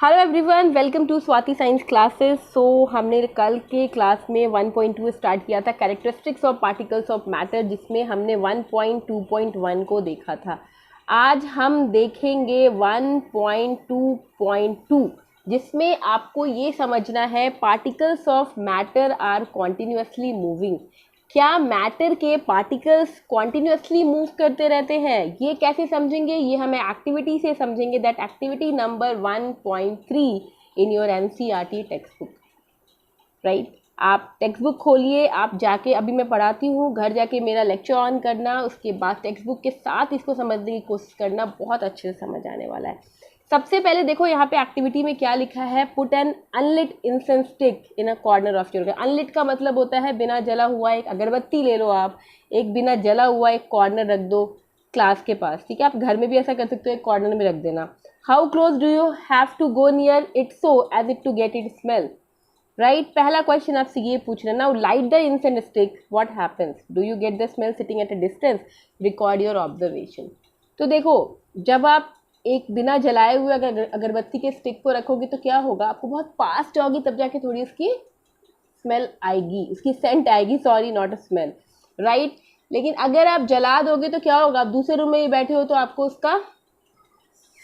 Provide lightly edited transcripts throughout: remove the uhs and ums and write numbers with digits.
Hello everyone, welcome to Swati science classes. So हमने कल के क्लास में 1.2 स्टार्ट किया था, characteristics of particles of matter, जिसमें हमने 1.2.1 को देखा था। आज हम देखेंगे 1.2.2, जिसमें आपको ये समझना है particles of matter are continuously moving. क्या मैटर के पार्टिकल्स कॉन्टिन्यूसली मूव करते रहते हैं? ये कैसे समझेंगे? ये हमें एक्टिविटी से समझेंगे। That activity number 1.3 in your NCERT text book, right. आप टेक्स्ट बुक खोलिए, आप जाके, अभी मैं पढ़ाती हूँ, घर जाके मेरा लेक्चर ऑन करना, उसके बाद टेक्स्ट बुक के साथ इसको समझने की कोशिश करना, बहुत अच्छे से समझ आने वाला है। सबसे पहले देखो यहाँ पे एक्टिविटी में क्या लिखा है, put an unlit incense stick in a corner of your. Unlit का मतलब होता है बिना जला हुआ। एक अगरबत्ती ले लो आप, एक बिना जला हुआ एक कॉर्नर रख दो क्लास के पास, ठीक है। आप घर में भी ऐसा कर सकते हो, एक कॉर्नर में रख देना। How close do you have to go near it so as it to get it smell, right. पहला क्वेश्चन आपसे ये पूछना, now light the incense stick, what happens, do you get the smell sitting at a distance, record your observation. तो देखो, जब आप एक बिना जलाए हुए अगर अगरबत्ती के स्टिक को रखोगे तो क्या होगा, आपको बहुत पास जाओगी तब जाके थोड़ी उसकी स्मेल आएगी, उसकी सेंट आएगी, sorry not a smell, right. लेकिन अगर आप जला दोगे तो क्या होगा, आप दूसरे रूम में ही बैठे हो तो आपको उसका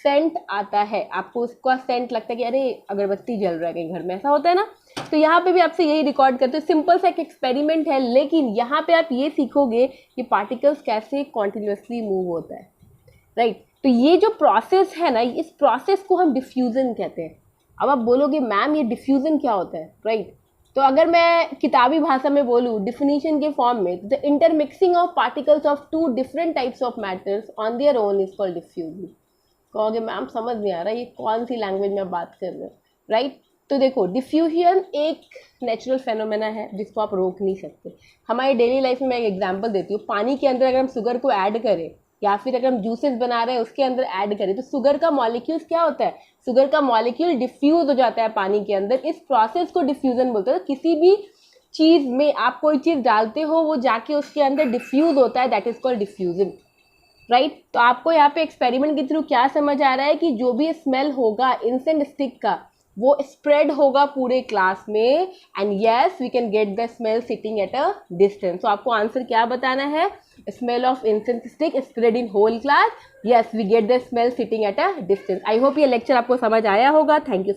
सेंट आता है, आपको उसका सेंट लगता है कि अरे अगरबत्ती जल रहा है कहीं घर में, ऐसा होता है ना। तो यहाँ पे भी आपसे यही रिकॉर्ड करते हो। सिंपल सा एक एक्सपेरिमेंट है, लेकिन यहाँ पे आप ये सीखोगे कि पार्टिकल्स कैसे कॉन्टिन्यूसली मूव होता है, राइट। तो ये जो प्रोसेस है ना, इस प्रोसेस को हम डिफ्यूजन कहते हैं। अब आप बोलोगे मैम ये डिफ्यूजन क्या होता है, राइट। तो अगर मैं किताबी भाषा में बोलूँ डिफिनीशन के फॉर्म में, the intermixing of particles of two different types of matters on their own is called diffusion. कहोगे मैम समझ नहीं आ रहा ये कौन सी लैंग्वेज में बात कर रहे हो, राइट। तो देखो, डिफ्यूजन एक नेचुरल फेनोमेना है जिसको आप रोक नहीं सकते। हमारी डेली लाइफ में मैं एक एग्जांपल देती हूँ। पानी के अंदर अगर हम शुगर को ऐड करें, या फिर अगर हम जूसेस बना रहे हैं उसके अंदर ऐड करें, तो शुगर का मॉलिक्यूल्स क्या होता है, शुगर का मॉलिक्यूल डिफ्यूज हो जाता है पानी के अंदर। इस प्रोसेस को डिफ्यूजन बोलते हैं। किसी भी चीज़ में आप कोई चीज़ डालते हो, वो जाके उसके अंदर डिफ्यूज होता है, that is called diffusion, right. तो आपको यहाँ पे एक्सपेरिमेंट के थ्रू क्या समझ आ रहा है कि जो भी स्मेल होगा इंसेंस स्टिक का, वो स्प्रेड होगा पूरे क्लास में, and yes we can get the smell sitting at a distance. तो आपको आंसर क्या बताना है, smell of incense stick spread in whole class, yes we get the smell sitting at a distance. I hope ये lecture आपको समझ आया होगा। Thank you.